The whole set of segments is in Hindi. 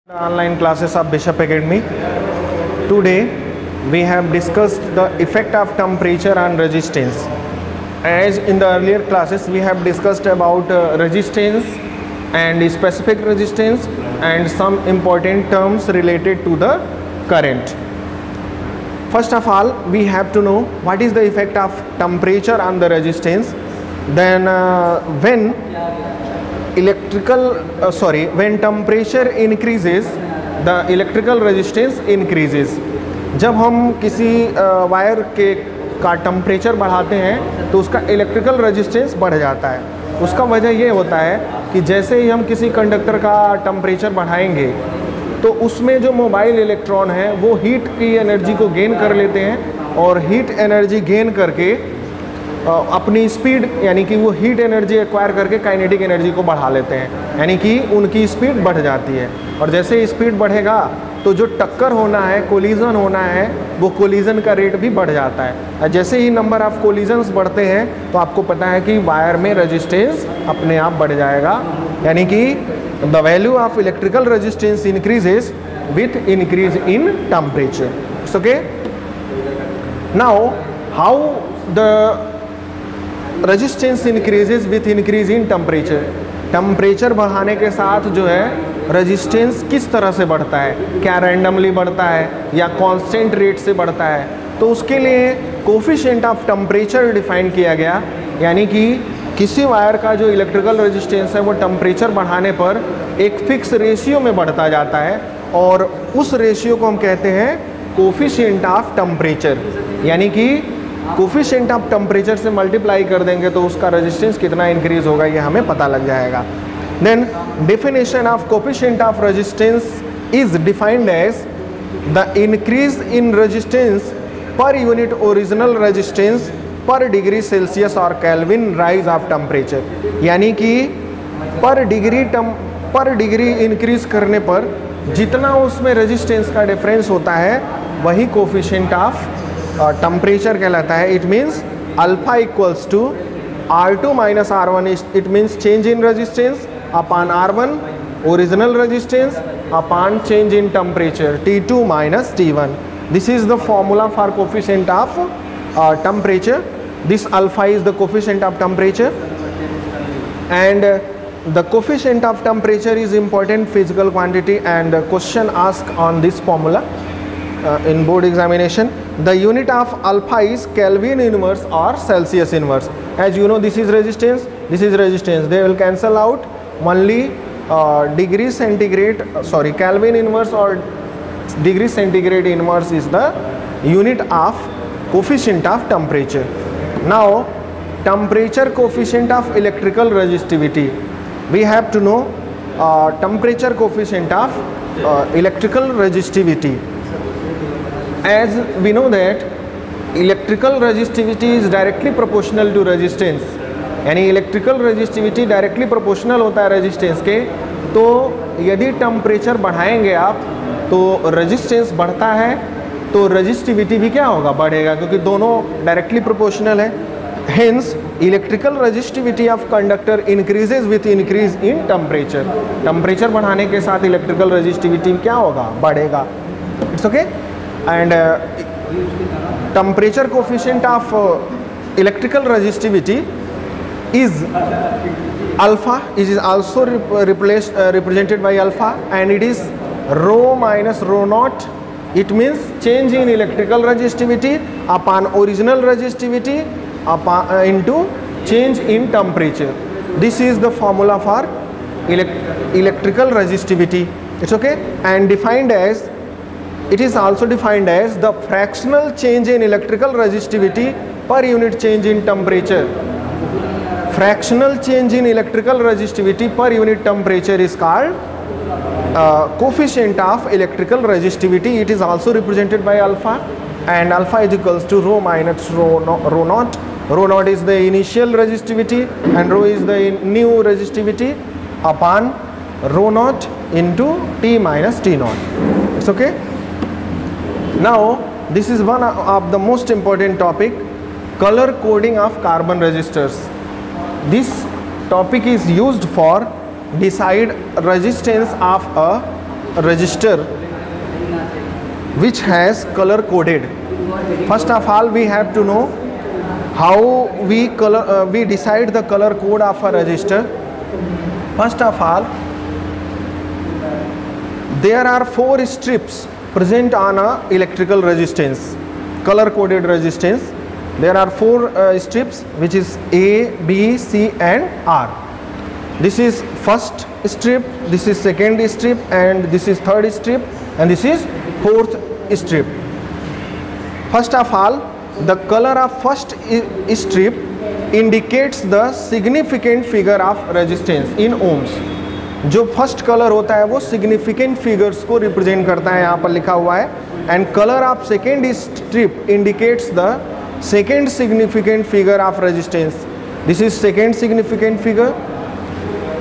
Online classes of Bishop Academy. Today we have discussed the effect of temperature on resistance. As in the earlier classes we have discussed about resistance and specific resistance and some important terms related to the current. First of all, we have to know what is the effect of temperature on the resistance. Then when temperature increases, the electrical resistance increases. जब हम किसी वायर का टेम्परेचर बढ़ाते हैं तो उसका इलेक्ट्रिकल रेजिस्टेंस बढ़ जाता है। उसका वजह ये होता है कि जैसे ही हम किसी कंडक्टर का टेम्परेचर बढ़ाएंगे तो उसमें जो मोबाइल इलेक्ट्रॉन है वो हीट की एनर्जी को गेन कर लेते हैं और हीट एनर्जी गेन करके अपनी स्पीड यानी कि वो हीट एनर्जी एक्वायर करके काइनेटिक एनर्जी को बढ़ा लेते हैं, यानी कि उनकी स्पीड बढ़ जाती है। और जैसे ही स्पीड बढ़ेगा तो जो टक्कर होना है, कोलिजन होना है, वो कोलिजन का रेट भी बढ़ जाता है। और जैसे ही नंबर ऑफ कोलिजन्स बढ़ते हैं तो आपको पता है कि वायर में रेजिस्टेंस अपने आप बढ़ जाएगा, यानी कि the value of electrical resistance increases with increase in temperature. Okay, now how the resistance increases with increase in temperature. Temperature बढ़ाने के साथ जो है रेजिस्टेंस किस तरह से बढ़ता है, क्या रैंडमली बढ़ता है या कांस्टेंट रेट से बढ़ता है, तो उसके लिए कोफिशिएंट ऑफ टेम्परेचर डिफाइन किया गया। यानी कि किसी वायर का जो इलेक्ट्रिकल रेजिस्टेंस है वो टेम्परेचर बढ़ाने पर एक फिक्स रेशियो में बढ़ता जाता है और उस रेशियो को हम कहते हैं कोफिशिएंट ऑफ टेम्परेचर। यानी कि कोफिशिएंट ऑफ टेम्परेचर से मल्टीप्लाई कर देंगे तो उसका रेजिस्टेंस कितना इंक्रीज होगा ये हमें पता लग जाएगा। Then definition of coefficient of resistance is defined as the increase in resistance per unit original resistance per degree Celsius or Kelvin rise of temperature. यानी कि पर डिग्री इंक्रीज करने पर जितना उसमें रेजिस्टेंस का डिफरेंस होता है वही कोफिशिएंट ऑफ टेम्परेचर कहलाता है। It means alpha equals to R2 minus R1, it means change in resistance upon R1 original resistance upon change in temperature T2 minus T1। This is the formula for coefficient of temperature. This alpha is the coefficient of temperature and the coefficient of temperature is important physical quantity and question asked on this formula in board examination. The unit of alpha is Kelvin inverse or Celsius inverse. As you know, this is resistance, this is resistance. They will cancel out. Only degree centigrade, Kelvin inverse or degree centigrade inverse is the unit of coefficient of temperature. Now, temperature coefficient of electrical resistivity. We have to know temperature coefficient of electrical resistivity. As we know that electrical resistivity is directly proportional to resistance, यानी electrical resistivity directly proportional होता है resistance के। तो यदि temperature बढ़ाएंगे आप तो resistance बढ़ता है तो resistivity भी क्या होगा, बढ़ेगा, क्योंकि दोनों directly proportional है। Hence, electrical resistivity of conductor increases with increase in temperature. Temperature बढ़ाने के साथ electrical resistivity क्या होगा, बढ़ेगा। It's okay. And temperature coefficient of electrical resistivity is alpha. It is also represented by alpha, and it is rho minus rho naught. It means change in electrical resistivity upon original resistivity into change in temperature. This is the formula for electrical resistivity. It's okay. And it is also defined as the fractional change in electrical resistivity per unit change in temperature. Fractional change in electrical resistivity per unit temperature is called coefficient of electrical resistivity. It is also represented by alpha, and alpha is equals to rho minus rho naught. Rho naught is the initial resistivity and rho is the new resistivity upon rho naught into T minus T naught. It's okay. Now this is one of the most important topic, color coding of carbon resistors. This topic is used for decide resistance of a register which has color coded. First of all, we have to know how we decide the color code of a register. First of all, there are 4 strips present on a electrical resistance, color coded resistance. There are 4 strips, which is A, B, C and R. This is first strip, this is second strip, and this is third strip, and this is fourth strip. First of all, the color of first strip indicates the significant figure of resistance in ohms. जो फर्स्ट कलर होता है वो सिग्निफिकेंट फिगर्स को रिप्रेजेंट करता है, यहाँ पर लिखा हुआ है. And colour of second strip indicates the second significant figure of resistance. This is second significant figure.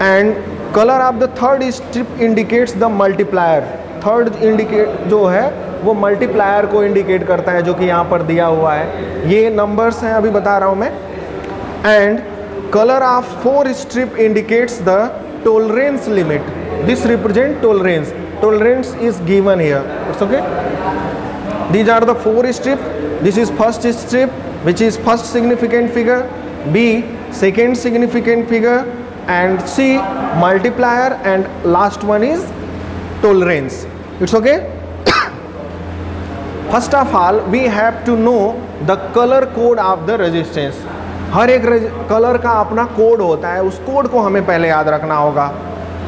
And colour of the third strip indicates the multiplier. Third indicate जो है वो मल्टीप्लायर को इंडिकेट करता है, जो कि यहाँ पर दिया हुआ है. ये नंबर्स हैं, अभी बता रहा हूँ मैं. And colour of 4 strip indicates the tolerance limit. This represent tolerance. Tolerance is given here. It's okay. These are the 4 strip. This is first strip, which is first significant figure. B, second significant figure, and C, multiplier, and last one is tolerance. It's okay. First of all, we have to know the color code of the resistance. हर एक कलर का अपना कोड होता है, उस कोड को हमें पहले याद रखना होगा.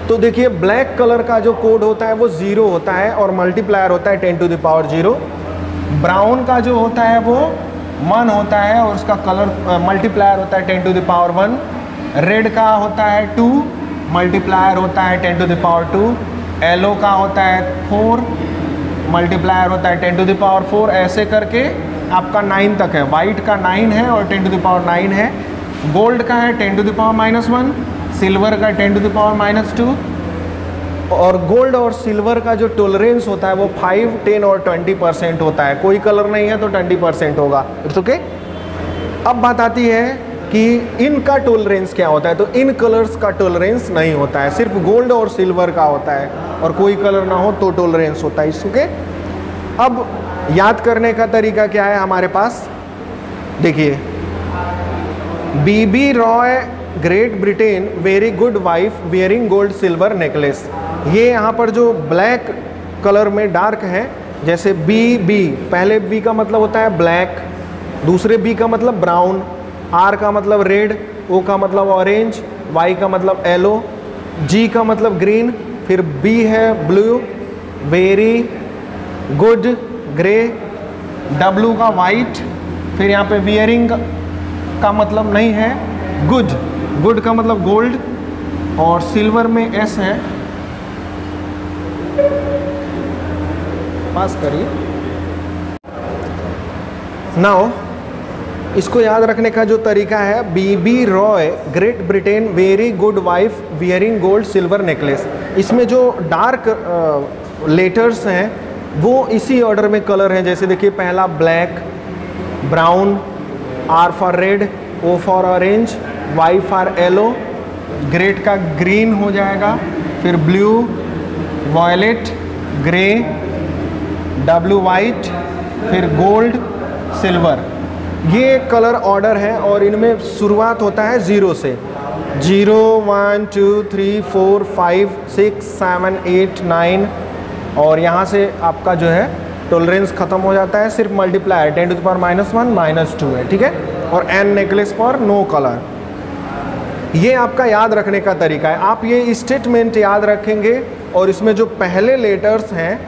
तो देखिए, ब्लैक कलर का जो कोड होता है वो 0 होता है और मल्टीप्लायर होता है 10 to the power 0. ब्राउन का जो होता है वो 1 होता है और उसका कलर मल्टीप्लायर होता है 10 to the power 1. रेड का होता है 2, मल्टीप्लायर होता है 10 to the power 2. येलो का होता है 4, मल्टीप्लायर होता है 10 to the power 4. ऐसे करके आपका 9 तक है. वाइट का 9 है और 10 to the power 9 है. गोल्ड का है 10 to the power -1. सिल्वर का 10 to the power -2. और गोल्ड और सिल्वर का जो टॉलरेंस होता है वो 5, 10 और 20% होता है. कोई कलर नहीं है तो 20% होगा. It's okay. अब बात आती है कि इनका टॉलरेंस क्या होता है. तो इन कलर्स का टॉलरेंस नहीं होता है, सिर्फ गोल्ड और सिल्वर का होता है. और कोई कलर ना हो तो टॉलरेंस होता है. It's okay. अब याद करने का तरीका क्या है हमारे पास. देखिए, B B ROY Great Britain very good wife wearing gold silver necklace. ये यहाँ पर जो ब्लैक कलर में डार्क है, जैसे बी, पहले बी का मतलब होता है ब्लैक, दूसरे बी का मतलब ब्राउन, आर का मतलब रेड, ओ का मतलब ऑरेंज, वाई का मतलब येलो, जी का मतलब ग्रीन, फिर बी है blue, very good grey, W का वाइट, फिर यहाँ पे वियरिंग का मतलब नहीं है, गुड का मतलब गोल्ड, और सिल्वर में एस है. पास करिए. नाउ इसको याद रखने का जो तरीका है, B B ROY Great Britain very good wife wearing gold silver necklace. इसमें जो डार्क लेटर्स हैं वो इसी ऑर्डर में कलर हैं. जैसे देखिए, पहला black, brown, R for red, O for orange, Y for yellow, great का ग्रीन हो जाएगा, फिर blue, violet, grey, W white, फिर गोल्ड, सिल्वर. ये कलर ऑर्डर है और इनमें शुरुआत होता है 0 से. 0, 1, 2, 3, 4, 5, 6, 7, 8, 9 और यहाँ से आपका जो है टॉलरेंस ख़त्म हो जाता है. सिर्फ मल्टीप्लाई 10 to the power -1 -2 है. ठीक है. और an necklace for no colour. ये आपका याद रखने का तरीका है. आप ये स्टेटमेंट याद रखेंगे और इसमें जो पहले लेटर्स हैं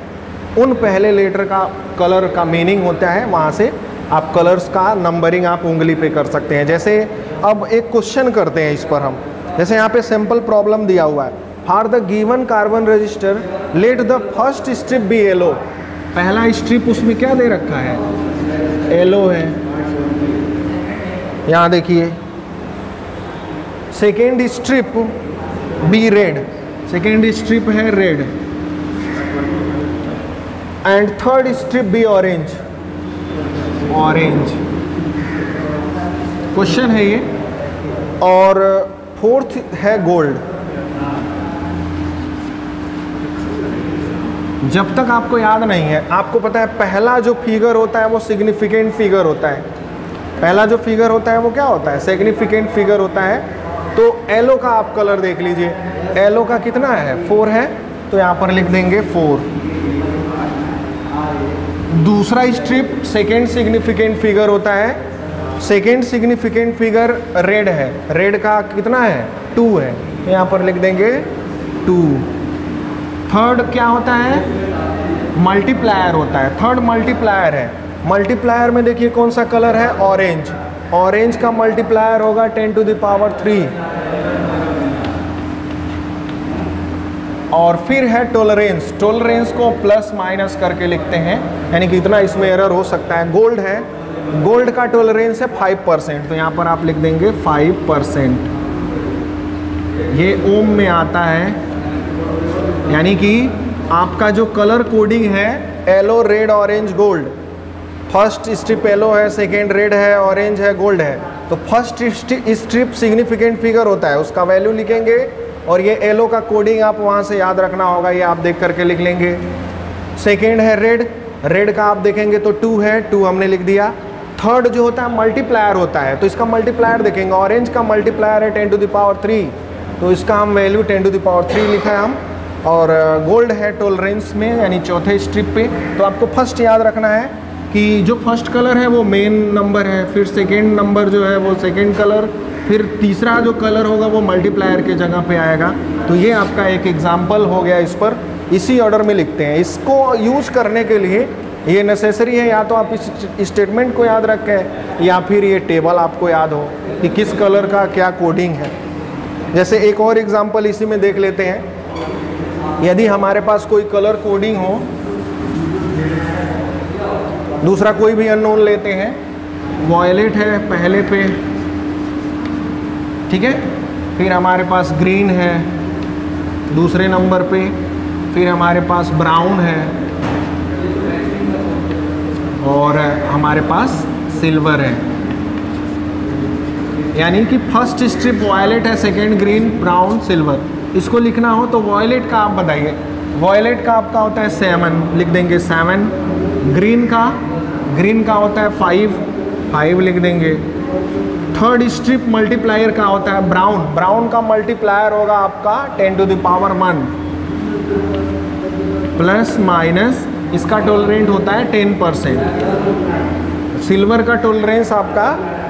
उन पहले लेटर का कलर का मीनिंग होता है, वहाँ से आप कलर्स का नंबरिंग आप उंगली पे कर सकते हैं. जैसे अब एक क्वेश्चन करते हैं इस पर हम. जैसे यहाँ पे सिंपल प्रॉब्लम दिया हुआ है, for the given carbon register let the first strip be yellow. पहला स्ट्रिप उसमें क्या दे रखा है, येलो है. यहाँ देखिए, second strip be red, second strip है red, and third strip be orange, orange. Question है ये. और फोर्थ है गोल्ड. जब तक आपको याद नहीं है, आपको पता है पहला जो फिगर होता है वो सिग्निफिकेंट फिगर होता है। पहला जो फिगर होता है वो क्या होता है? सिग्निफिकेंट फिगर होता है। तो एलो का आप कलर देख लीजिए, एलो का कितना है? 4 है, तो यहाँ पर लिख देंगे 4। दूसरा स्ट्रिप सेकेंड सिग्निफिकेंट फिगर होता है। सेकेंड सिग्निफिकेंट फिगर रेड है, रेड का कितना है? 2 है, तो यहाँ पर लिख देंगे 2। थर्ड क्या होता है? मल्टीप्लायर होता है, थर्ड मल्टीप्लायर है। मल्टीप्लायर में देखिए कौन सा कलर है? ऑरेंज। ऑरेंज का मल्टीप्लायर होगा 10 टू द पावर 3। और फिर है टॉलरेंस। टॉलरेंस को प्लस माइनस करके लिखते हैं, यानी कि इतना इसमें एरर हो सकता है। गोल्ड है, गोल्ड का टॉलरेंस है 5%, तो यहाँ पर आप लिख देंगे 5%। ये ओम में आता है, यानी कि आपका जो कलर कोडिंग है yellow, red, orange, gold. First strip yellow है, सेकेंड रेड है, ऑरेंज है, गोल्ड है। तो फर्स्ट स्ट्रिप सिग्निफिकेंट फिगर होता है, उसका वैल्यू लिखेंगे। और ये येलो का कोडिंग आप वहाँ से याद रखना होगा, ये आप देख करके लिख लेंगे। सेकेंड है रेड, रेड का आप देखेंगे तो 2 है, 2 हमने लिख दिया। थर्ड जो होता है मल्टीप्लायर होता है, तो इसका मल्टीप्लायर देखेंगे। ऑरेंज का मल्टीप्लायर है 10 टू द पावर 3, तो इसका हम वैल्यू 10 टू द पावर 3 लिखा है हम। और गोल्ड है टॉलरेंस में, यानी चौथे स्ट्रिप पे। तो आपको फर्स्ट याद रखना है कि जो फर्स्ट कलर है वो मेन नंबर है, फिर सेकेंड नंबर जो है वो सेकेंड कलर, फिर तीसरा जो कलर होगा वो मल्टीप्लायर के जगह पे आएगा। तो ये आपका एक एग्जाम्पल हो गया, इस पर इसी ऑर्डर में लिखते हैं। इसको यूज़ करने के लिए ये नेसेसरी है, या तो आप इस स्टेटमेंट को याद रखें या फिर ये टेबल आपको याद हो कि किस कलर का क्या कोडिंग है। जैसे एक और एग्जाम्पल इसी में देख लेते हैं। यदि हमारे पास कोई कलर कोडिंग हो, दूसरा कोई भी अननोन लेते हैं, वॉयलेट है पहले पे, ठीक है, फिर हमारे पास ग्रीन है दूसरे नंबर पे, फिर हमारे पास ब्राउन है और हमारे पास सिल्वर है। यानी कि फर्स्ट स्ट्रिप वॉयलेट है, सेकेंड ग्रीन, ब्राउन, सिल्वर। इसको लिखना हो तो वॉयलेट का आप बताइए। वॉयलेट का आपका होता है 7, लिख देंगे 7। ग्रीन का होता है 5 लिख देंगे। थर्ड स्ट्रिप मल्टीप्लायर का होता है ब्राउन, ब्राउन का मल्टीप्लायर होगा आपका 10 to the power 1 plus minus, इसका टॉलरेंट होता है 10%। सिल्वर का टॉलरेंस आपका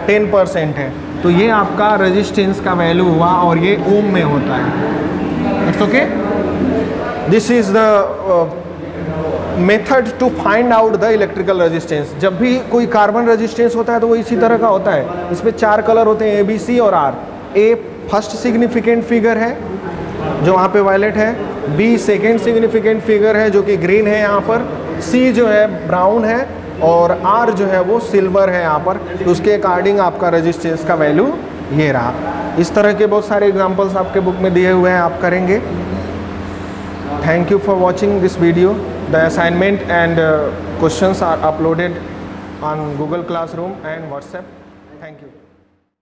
10% है। तो ये आपका रेजिस्टेंस का वैल्यू हुआ और ये ओम में होता है। It's okay, this is the method to find out the electrical resistance. जब भी कोई कार्बन रेजिस्टेंस होता है तो वो इसी तरह का होता है। इसमें 4 कलर होते हैं, ABC और R। A first significant figure है जो वहाँ पे वायलेट है, B सेकेंड सिग्निफिकेंट फिगर है जो कि ग्रीन है यहाँ पर, C जो है ब्राउन है और R जो है वो सिल्वर है यहाँ पर। तो उसके अकॉर्डिंग आपका रेजिस्टेंस का वैल्यू ये रहा। इस तरह के बहुत सारे एग्जांपल्स आपके बुक में दिए हुए हैं, आप करेंगे। Thank you for watching this video. The assignment and questions are uploaded on Google Classroom and WhatsApp. Thank you.